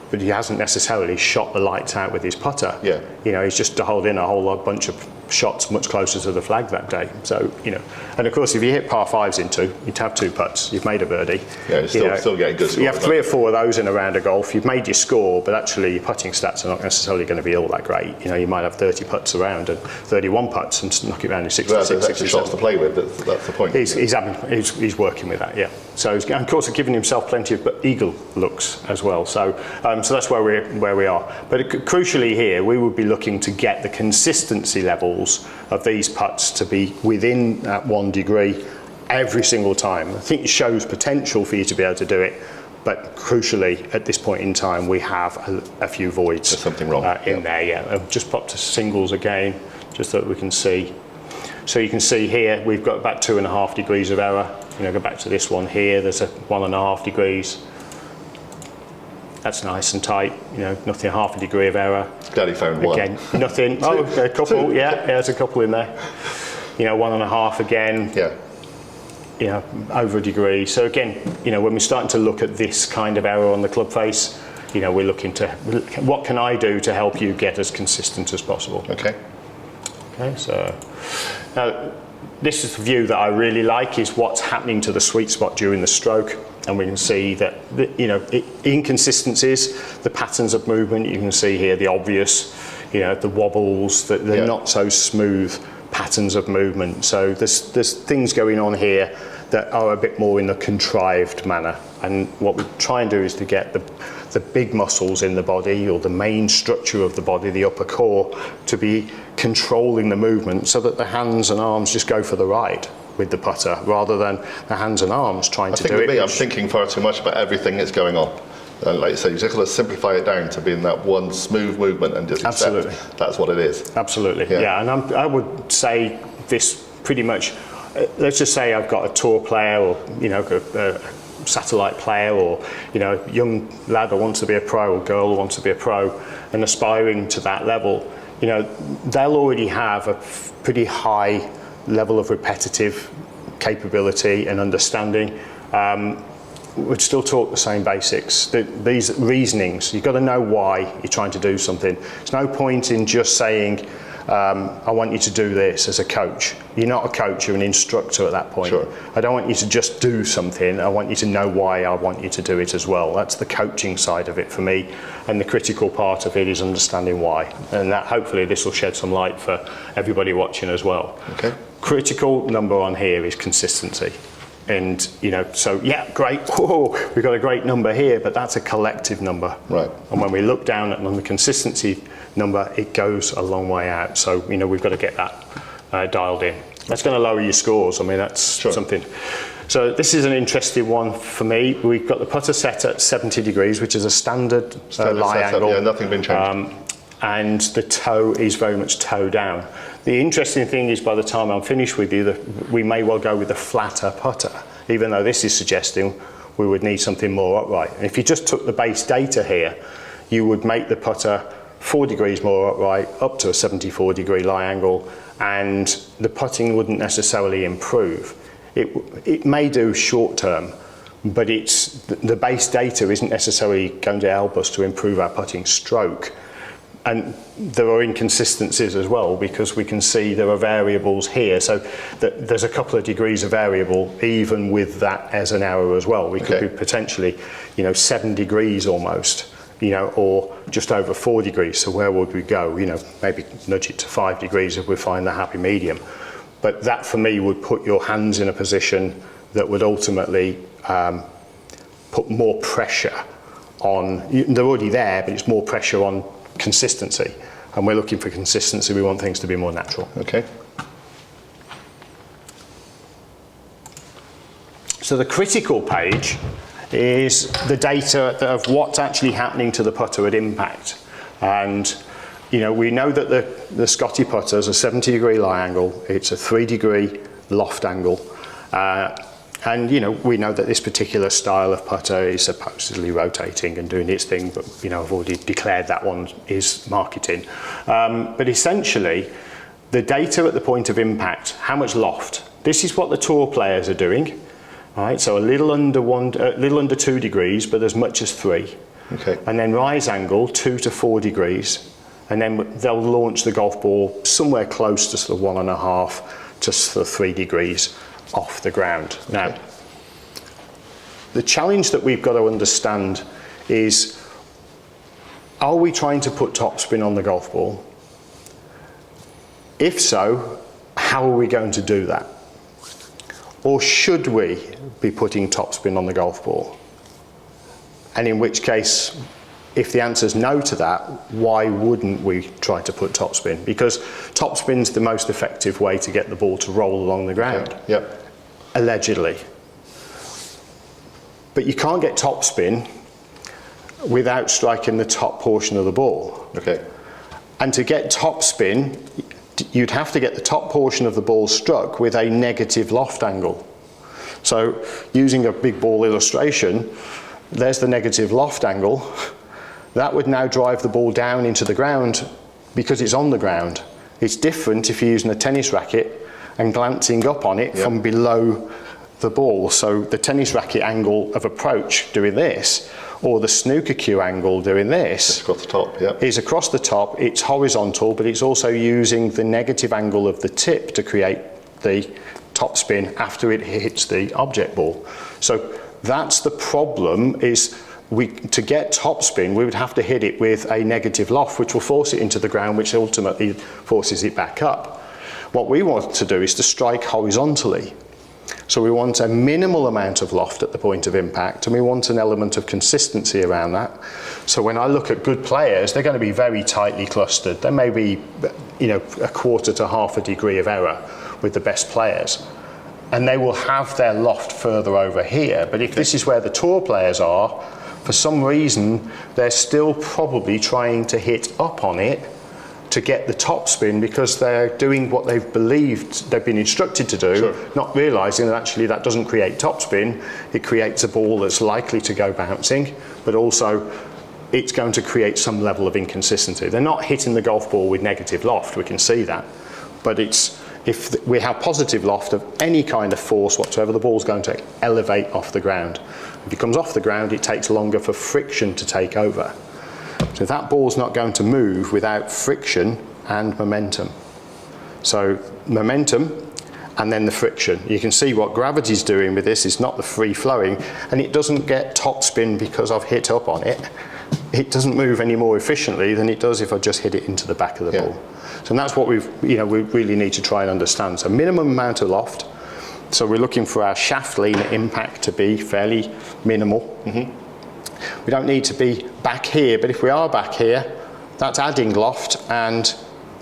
But he hasn't necessarily shot the lights out with his putter. Yeah. You know, he's just dialed in a whole bunch of shots much closer to the flag that day. So, you know, and of course, if you hit par fives in 2, you'd have 2 putts. You've made a birdie. Yeah, you're still getting good scores. You have 3 or 4 of those in a round of golf. You've made your score, but actually your putting stats are not necessarily going to be all that great. You know, you might have 30 putts around and 31 putts and knock it around in 66, There's 67. shots to play with. That's the point. He's working with that, yeah. So he's, of course, giving himself plenty of eagle looks as well. So, so that's where we are. But crucially here, we would be looking to get the consistency levels of these putts to be within that 1 degree every single time. I think it shows potential for you to be able to do it, but crucially, at this point in time, we have a few voids. There's something wrong. In there, yeah. I've just popped to singles again, just so that we can see. So you can see here, we've got about 2.5 degrees of error. You know, go back to this one here, there's a 1.5 degrees. That's nice and tight, you know, nothing, half a degree of error. Glad he found one. Again, nothing. Oh, a couple, yeah, there's a couple in there. You know, 1.5 again. Yeah. You know, over a degree. So again, you know, when we're starting to look at this kind of error on the club face, you know, we're looking to, what can I do to help you get as consistent as possible? Okay. Okay, so now this is the view that I really like, is what's happening to the sweet spot during the stroke. And we can see that, you know, inconsistencies, the patterns of movement, you can see here the obvious, you know, the wobbles, the not so smooth patterns of movement. So there's things going on here that are a bit more in a contrived manner. And what we try and do is to get the big muscles in the body, or the main structure of the body, the upper core, to be controlling the movement so that the hands and arms just go for the ride with the putter, rather than the hands and arms trying to do it. I think with me, I'm thinking far too much about everything that's going on. And like you said, you just got to simplify it down to being that one smooth movement and just accept that's what it is. Absolutely, yeah. And I would say this pretty much, let's just say I've got a tour player, or, you know, a satellite player, or, you know, a young lad who wants to be a pro, or girl who wants to be a pro, and aspiring to that level, you know, they'll already have a pretty high level of repetitive capability and understanding. We'd still talk the same basics. These reasonings, you've got to know why you're trying to do something. There's no point in just saying, I want you to do this as a coach. You're not a coach, you're an instructor at that point. Sure. I don't want you to just do something, I want you to know why I want you to do it as well. That's the coaching side of it for me, and the critical part of it is understanding why. And that, hopefully this will shed some light for everybody watching as well. Okay. Critical number on here is consistency. And, you know, so yeah, great, whoa, we've got a great number here, but that's a collective number. Right. And when we look down on the consistency number, it goes a long way out. So, you know, we've got to get that dialed in. That's going to lower your scores. I mean, that's something. So this is an interesting one for me. We've got the putter set at 70 degrees, which is a standard lie angle. Yeah, nothing been changed. And the toe is very much toe down. The interesting thing is, by the time I'm finished with you, we may well go with a flatter putter, even though this is suggesting we would need something more upright. And if you just took the base data here, you would make the putter 4 degrees more upright, up to a 74 degree lie angle, and the putting wouldn't necessarily improve. It may do short term, but the base data isn't necessarily going to help us to improve our putting stroke. And there are inconsistencies as well, because we can see there are variables here. So there's a couple of degrees of variable, even with that as an error as well. We could be potentially, you know, 7 degrees almost, you know, or just over 4 degrees. So where would we go? You know, maybe nudge it to 5 degrees if we find the happy medium. But that, for me, would put your hands in a position that would ultimately put more pressure on. They're already there, but it's more pressure on consistency, and we're looking for consistency. We want things to be more natural. Okay. So the critical page is the data of what's actually happening to the putter at impact. And, you know, we know that the Scotty putter is a 70 degree lie angle, it's a 3 degree loft angle, and, you know, we know that this particular style of putter is supposedly rotating and doing its thing, but, you know, I've already declared that one is marketing. But essentially, the data at the point of impact, how much loft, this is what the tour players are doing, right? So a little under 2 degrees, but as much as 3. Okay. And then rise angle, 2 to 4 degrees. And then they'll launch the golf ball somewhere close to sort of 1.5 to sort of 3 degrees off the ground. Now, the challenge that we've got to understand is, are we trying to put topspin on the golf ball? If so, how are we going to do that? Or should we be putting topspin on the golf ball? And in which case, if the answer is no to that, why wouldn't we try to put topspin? Because topspin's the most effective way to get the ball to roll along the ground. Yep. Allegedly. But you can't get topspin without striking the top portion of the ball. Okay. And to get topspin, you'd have to get the top portion of the ball struck with a negative loft angle. So using a big ball illustration, there's the negative loft angle. That would now drive the ball down into the ground because it's on the ground. It's different if you're using a tennis racket and glancing up on it from below the ball. So the tennis racket angle of approach doing this, or the snooker cue angle doing this, Across the top, yeah. is across the top. It's horizontal, but it's also using the negative angle of the tip to create the top spin after it hits the object ball. So that's the problem, is to get top spin, we would have to hit it with a negative loft, which will force it into the ground, which ultimately forces it back up. What we want to do is to strike horizontally. So we want a minimal amount of loft at the point of impact, and we want an element of consistency around that. So when I look at good players, they're going to be very tightly clustered. There may be, you know, a quarter to half a degree of error with the best players. And they will have their loft further over here. But if this is where the tour players are, for some reason, they're still probably trying to hit up on it to get the top spin, because they're doing what they've believed they've been instructed to do, not realising that actually that doesn't create top spin. It creates a ball that's likely to go bouncing, but also it's going to create some level of inconsistency. They're not hitting the golf ball with negative loft, we can see that, but it's, if we have positive loft of any kind of force whatsoever, the ball's going to elevate off the ground. If it comes off the ground, it takes longer for friction to take over. So that ball's not going to move without friction and momentum. So momentum and then the friction. You can see what gravity's doing with this is not the free flowing, and it doesn't get top spin because I've hit up on it. It doesn't move any more efficiently than it does if I just hit it into the back of the ball. So that's what we really need to try and understand. So minimum amount of loft. So we're looking for our shaft lean impact to be fairly minimal. We don't need to be back here, but if we are back here, that's adding loft, and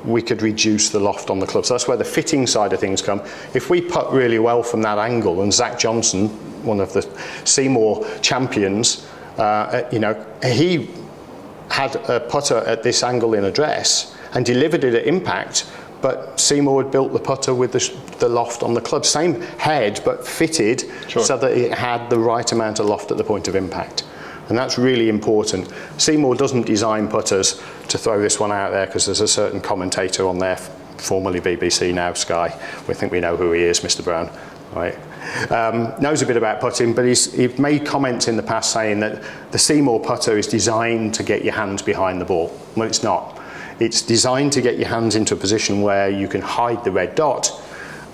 we could reduce the loft on the club. So that's where the fitting side of things come. If we putt really well from that angle, and Zach Johnson, one of the Seemore champions, you know, he had a putter at this angle in address and delivered it at impact, but Seemore had built the putter with the loft on the club. Same head, but fitted so that it had the right amount of loft at the point of impact. And that's really important. Seemore doesn't design putters, to throw this one out there, because there's a certain commentator on there, formerly BBC, now Sky. We think we know who he is, Mr. Brown. Right. Knows a bit about putting, but he's made comments in the past saying that the Seemore putter is designed to get your hands behind the ball. Well, it's not. It's designed to get your hands into a position where you can hide the red dot,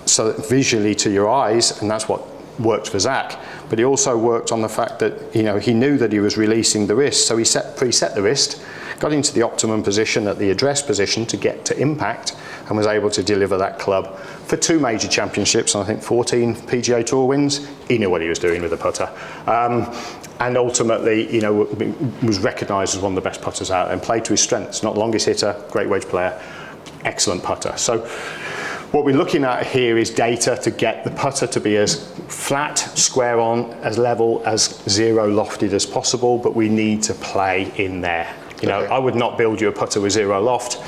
so that visually to your eyes, and that's what worked for Zach. But he also worked on the fact that, you know, he knew that he was releasing the wrist, so he preset the wrist, got into the optimum position at the address position to get to impact, and was able to deliver that club for 2 major championships, and I think 14 PGA Tour wins. He knew what he was doing with the putter. And ultimately, you know, was recognised as one of the best putters out there and played to his strengths. Not the longest hitter, great wedge player, excellent putter. So what we're looking at here is data to get the putter to be as flat, square on, as level, as zero lofted as possible, but we need to play in there. You know, I would not build you a putter with zero loft,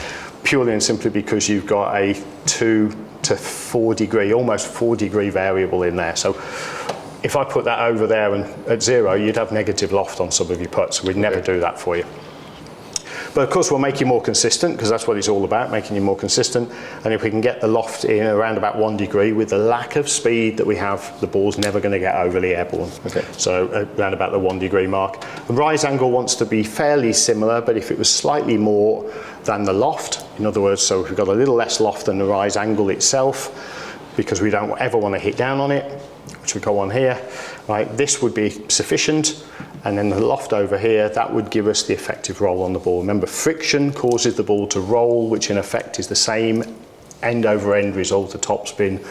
purely and simply because you've got a 2 to 4 degree, almost 4 degree variable in there. So if I put that over there and at zero, you'd have negative loft on some of your putts. We'd never do that for you. But of course, we'll make you more consistent, because that's what it's all about, making you more consistent. And if we can get the loft in around about 1 degree, with the lack of speed that we have, the ball's never going to get overly airborne. So around about the 1 degree mark. The rise angle wants to be fairly similar, but if it was slightly more than the loft, in other words, so if we've got a little less loft than the rise angle itself, because we don't ever want to hit down on it, which we go on here, right, this would be sufficient. And then the loft over here, that would give us the effective roll on the ball. Remember, friction causes the ball to roll, which in effect is the same end over end result a topspin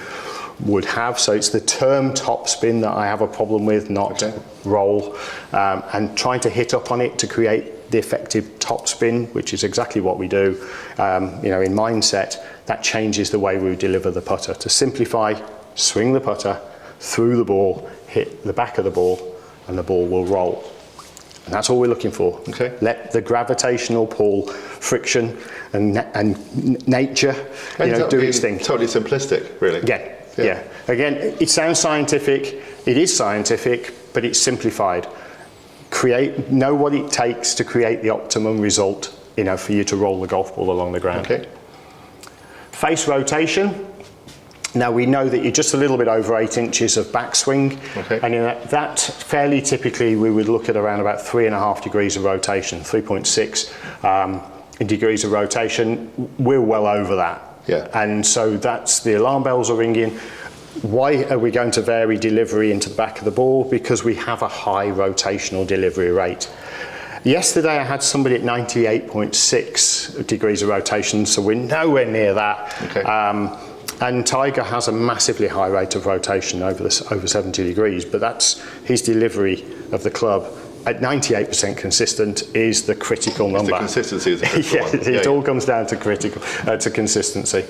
would have. So it's the term topspin that I have a problem with, not roll. And trying to hit up on it to create the effective topspin, which is exactly what we do, you know, in mindset, that changes the way we deliver the putter. To simplify, swing the putter through the ball, hit the back of the ball, and the ball will roll. And that's all we're looking for. Okay. Let the gravitational pull, friction, and nature, do its thing. Totally simplistic, really. Yeah. Again, it sounds scientific. It is scientific, but it's simplified. Know what it takes to create the optimum result, for you to roll the golf ball along the ground. Okay. Face rotation. Now we know that you're just a little bit over 8 inches of backswing, Okay. and in that fairly typically we would look at around about 3.5 degrees of rotation, 3.6 degrees of rotation. We're well over that. Yeah. And so that's the alarm bells are ringing. Why are we going to vary delivery into the back of the ball? Because we have a high rotational delivery rate. Yesterday I had somebody at 98.6 degrees of rotation, so we're nowhere near that. Okay. And Tiger has a massively high rate of rotation over 70 degrees, but that's his delivery of the club at 98% consistent is the critical number. The consistency is the critical one. It all comes down to to consistency.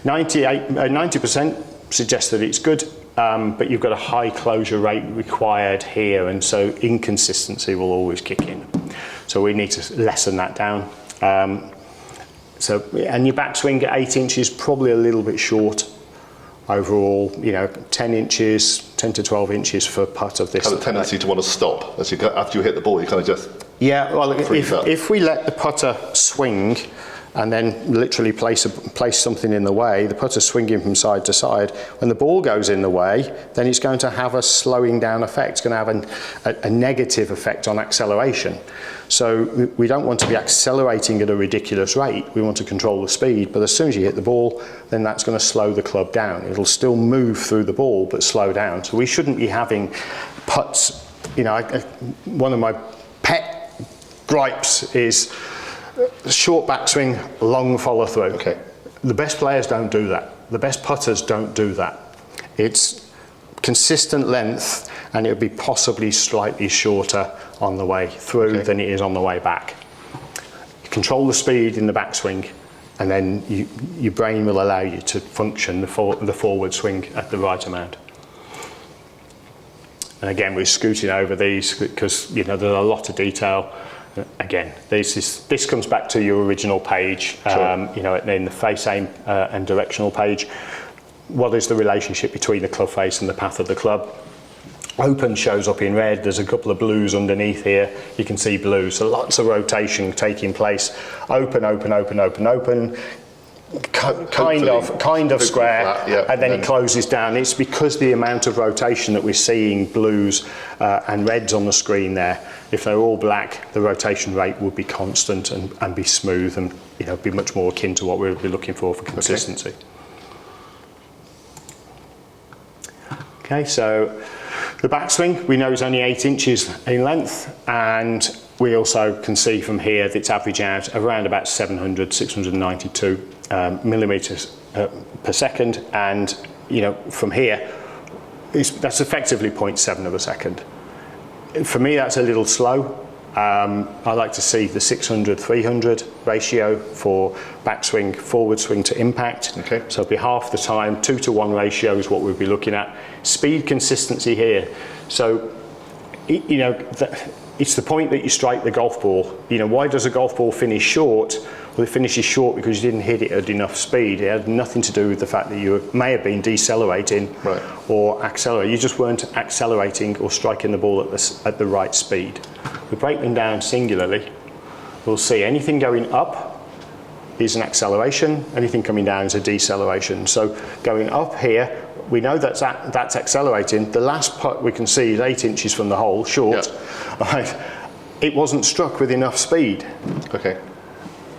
90% suggests that it's good, but you've got a high closure rate required here, and so inconsistency will always kick in. So we need to lessen that down. And your backswing at 8 inches, probably a little bit short overall, 10 to 12 inches for putt of this. Kind of tendency to want to stop after you hit the ball, you kind of just... Yeah, well, freeze up. if we let the putter swing and then literally place something in the way, the putter's swinging from side to side. When the ball goes in the way, then it's going to have a slowing down effect. It's going to have a negative effect on acceleration. So we don't want to be accelerating at a ridiculous rate. We want to control the speed, but as soon as you hit the ball, then that's going to slow the club down. It'll still move through the ball, but slow down. So we shouldn't be having putts. One of my pet gripes is short backswing, long follow through. Okay. The best players don't do that. The best putters don't do that. It's consistent length, and it would be possibly slightly shorter on the way through than it is on the way back. Control the speed in the backswing, and then your brain will allow you to function the forward swing at the right amount. And again, we're scooting over these because there's a lot of detail. Again, this comes back to your original page, in the face aim and directional page. What is the relationship between the club face and the path of the club? Open shows up in red. There's a couple of blues underneath here. You can see blue. So lots of rotation taking place. Open, open, open, open, open. Kind of square, flat, and then it closes down. It's because the amount of rotation that we're seeing blues and reds on the screen there. If they're all black, the rotation rate would be constant and be smooth, and be much more akin to what we would be looking for consistency. Okay, so the backswing we know is only 8 inches in length, and we also can see from here that it's averaging out around about 692 millimeters per second, and from here that's effectively 0.7 of a second. For me, that's a little slow. I like to see the 600-300 ratio for backswing, forward swing to impact. Okay. So it'll be half the time, 2-to-1 ratio is what we'll be looking at. Speed consistency here. So, it's the point that you strike the golf ball. Why does a golf ball finish short? Well, it finishes short because you didn't hit it at enough speed. It had nothing to do with the fact that you may have been decelerating or accelerating. You just weren't accelerating or striking the ball at the right speed. We break them down singularly. We'll see anything going up is an acceleration, anything coming down is a deceleration. So going up here, we know that's accelerating. The last putt we can see is 8 inches from the hole, short. Yeah. Right. It wasn't struck with enough speed. Okay.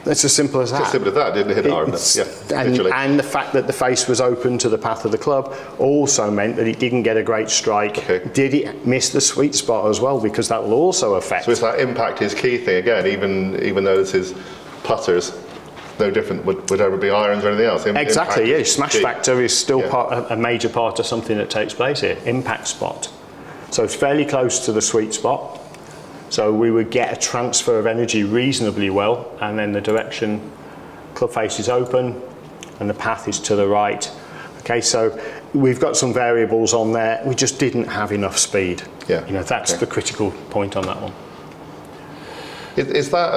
It's as simple as that. It's as simple as that, didn't hit it hard enough. Yeah, and the fact that the face was open to the path of the club also meant that it didn't get a great strike. Okay. Did it miss the sweet spot as well? Because that will also affect. So it's that impact is key thing again, even though this is putters, no different would ever be irons or anything else. Exactly, yeah. Smash key. factor is still a major part of something that takes place here. Impact spot. So it's fairly close to the sweet spot. So we would get a transfer of energy reasonably well, and then the direction, club face is open and the path is to the right. Okay, so we've got some variables on there. We just didn't have enough speed. Yeah. You know, that's the critical point on that one. Is that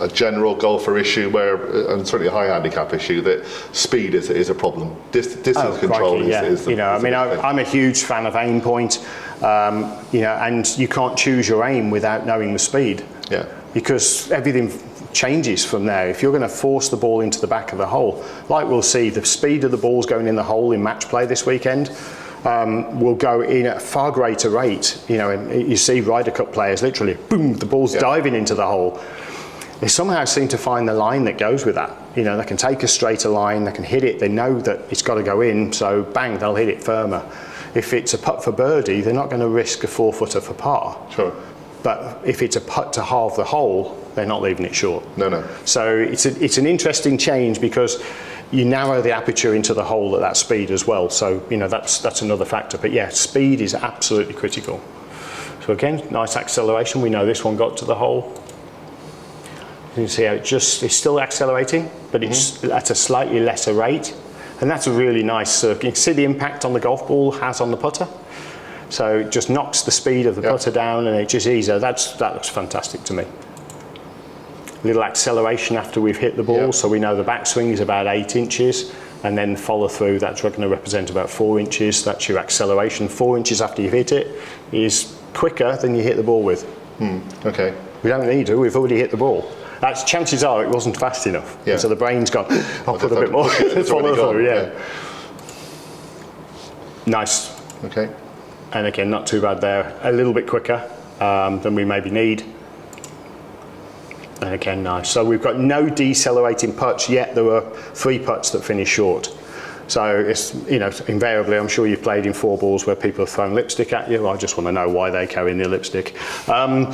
a general golfer issue where, and certainly a high handicap issue, that speed is a problem? Distance control crikey, is the, you know, I mean, big thing. I'm a huge fan of aim point, you know, and you can't choose your aim without knowing the speed. Yeah. Because everything changes from there. If you're going to force the ball into the back of the hole, like we'll see, the speed of the balls going in the hole in match play this weekend will go in at a far greater rate. You know, and you see Ryder Cup players literally, boom, the ball's diving into the hole. They somehow seem to find the line that goes with that. You know, they can take a straighter line, they can hit it, they know that it's got to go in, so bang, they'll hit it firmer. If it's a putt for birdie, they're not going to risk a 4-footer for par. Sure. But if it's a putt to halve the hole, they're not leaving it short. No. So it's an interesting change because you narrow the aperture into the hole at that speed as well. So, you know, that's another factor. But yeah, speed is absolutely critical. So again, nice acceleration. We know this one got to the hole. You can see how it's still accelerating, but it's at a slightly lesser rate. And that's a really nice circuit. You can see the impact on the golf ball has on the putter. So it just knocks the speed of the putter down and it just easier. That looks fantastic to me. Little acceleration after we've hit the ball, so we know the backswing is about 8 inches, and then follow through, that's going to represent about 4 inches. That's your acceleration. 4 inches after you've hit it is quicker than you hit the ball with. Okay. We don't need to, we've already hit the ball. That's, chances are it wasn't fast enough. Yeah. So the brain's gone, I'll put a bit more, It's follow already through, gone, Nice. Okay. And again, not too bad there. A little bit quicker than we maybe need. And again, nice. So we've got no decelerating putts yet. There were 3 putts that finished short. So it's, you know, invariably, I'm sure you've played in 4 balls where people have thrown lipstick at you. I just want to know why they carry the lipstick. But,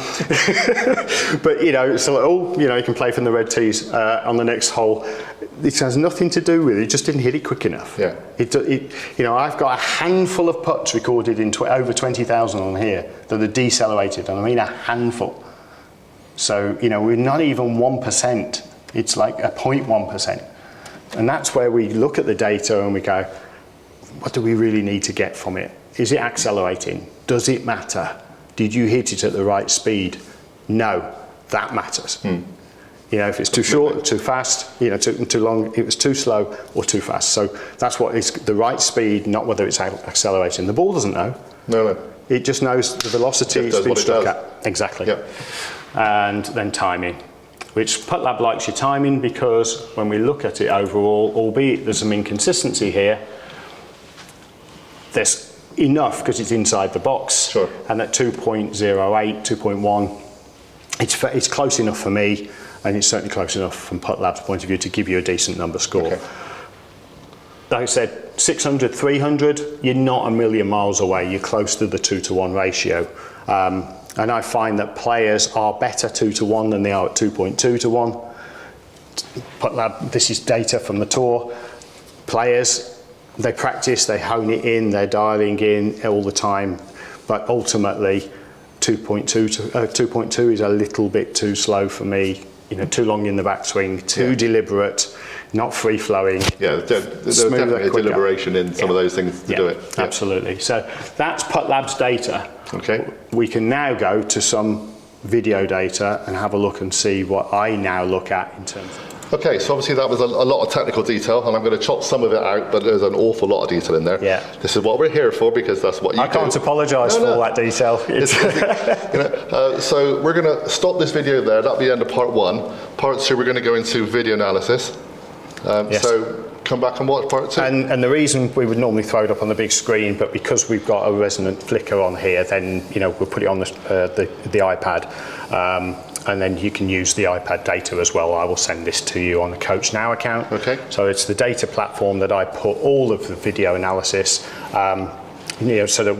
you know, so, oh, you know, you can play from the red tees on the next hole. This has nothing to do with it. It just didn't hit it quick enough. Yeah. You know, I've got a handful of putts recorded in over 20,000 on here that are decelerated, and I mean a handful. So, you know, we're not even 1%. It's like a 0.1%. And that's where we look at the data and we go, what do we really need to get from it? Is it accelerating? Does it matter? Did you hit it at the right speed? No, that matters. You know, if it's too short, too fast, you know, too long, it was too slow or too fast. So that's what is the right speed, not whether it's accelerating. The ball doesn't know. No. It just knows the velocity it's been stuck at. Exactly. Yeah. And then timing, which PuttLab likes your timing because when we look at it overall, albeit there's some inconsistency here, there's enough because it's inside the box. Sure. And at 2.08, 2.1, it's close enough for me, and it's certainly close enough from PuttLab's point of view to give you a decent number score. Okay. Like I said, 600, 300, you're not a million miles away. You're close to the 2-to-1 ratio. And I find that players are better 2-to-1 than they are at 2.2-to-1. PuttLab, this is data from the tour. Players, they practice, they hone it in, they're dialing in all the time. But ultimately, 2.2 is a little bit too slow for me. You know, too long in the backswing, too deliberate, not free-flowing. Yeah, there's definitely a deliberation in some of those things to do it. Yeah. Absolutely. So that's PuttLab's data. Okay. We can now go to some video data and have a look and see what I now look at in terms of... Okay, so obviously that was a lot of technical detail, and I'm going to chop some of it out, but there's an awful lot of detail in there. Yeah. This is what we're here for, because that's what you do. I can't apologise for all that detail. So we're going to stop this video there. That'll be the end of part 1. Part 2, we're going to go into video analysis. Yes. So come back and watch part 2. And the reason we would normally throw it up on the big screen, but because we've got a resonant flicker on here, then, you know, we'll put it on the iPad. And then you can use the iPad data as well. I will send this to you on the Coach Now account. Okay. So it's the data platform that I put all of the video analysis, you know, so that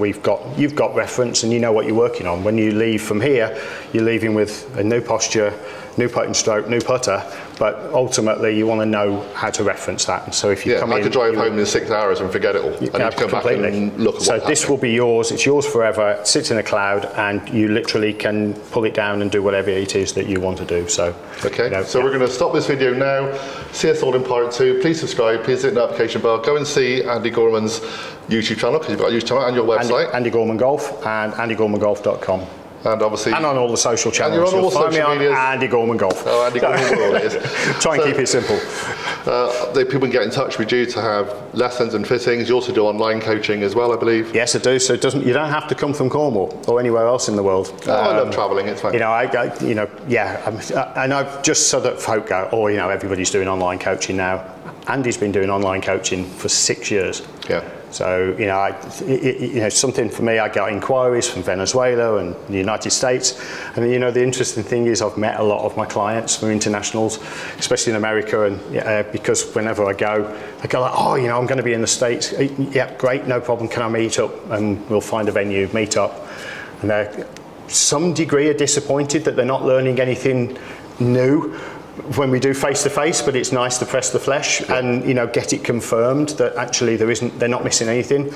you've got reference and you know what you're working on. When you leave from here, you're leaving with a new posture, new putting stroke, new putter, but ultimately you want to know how to reference that. And so if you come I in, could drive home in 6 hours and forget it all. I need to come back and look at so what's this happening. will be yours. It's yours forever. It sits in a cloud, and you literally can pull it down and do whatever it is that you want to do. So, Okay, you know, so we're going to stop this video now. See us all in part 2. Please subscribe. Please hit the notification bell. Go and see Andy Gorman's YouTube channel, because you've got a YouTube channel, and your website. Andy Gorman Golf and andygormangolf.com. And obviously, And on all the social channels. you're on all You'll find me social on medias. Andy Gorman Golf. oh, Andy Gorman World it is. Try and keep it simple. People can get in touch with you to have lessons and fittings. You also do online coaching as well, I believe. Yes, I do. So you don't have to come from Cornwall or anywhere else in the world. I love travelling. It's fun. You know, and I've just so that folk go, oh, you know, everybody's doing online coaching now. Andy's been doing online coaching for 6 years. Yeah. So, you know, something for me, I got inquiries from Venezuela and the United States. And, you know, the interesting thing is I've met a lot of my clients from internationals, especially in America. And because whenever I go like, oh, you know, I'm going to be in the States. Yeah, great, no problem. Can I meet up? And we'll find a venue, meet up. And they're some degree are disappointed that they're not learning anything new when we do face-to-face, but it's nice to press the flesh and, you know, get it confirmed that actually they're not missing anything.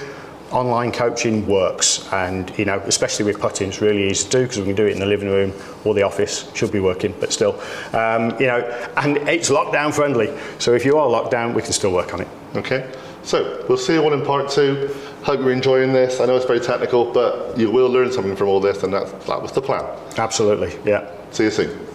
Online coaching works, and, you know, especially with putting, it's really easy to do because we can do it in the living room or the office. Should be working, but still, you know, and it's lockdown friendly. So if you are locked down, we can still work on it. Okay. So we'll see you all in part 2. Hope you're enjoying this. I know it's very technical, but you will learn something from all this, and that was the plan. Absolutely, yeah. See you soon.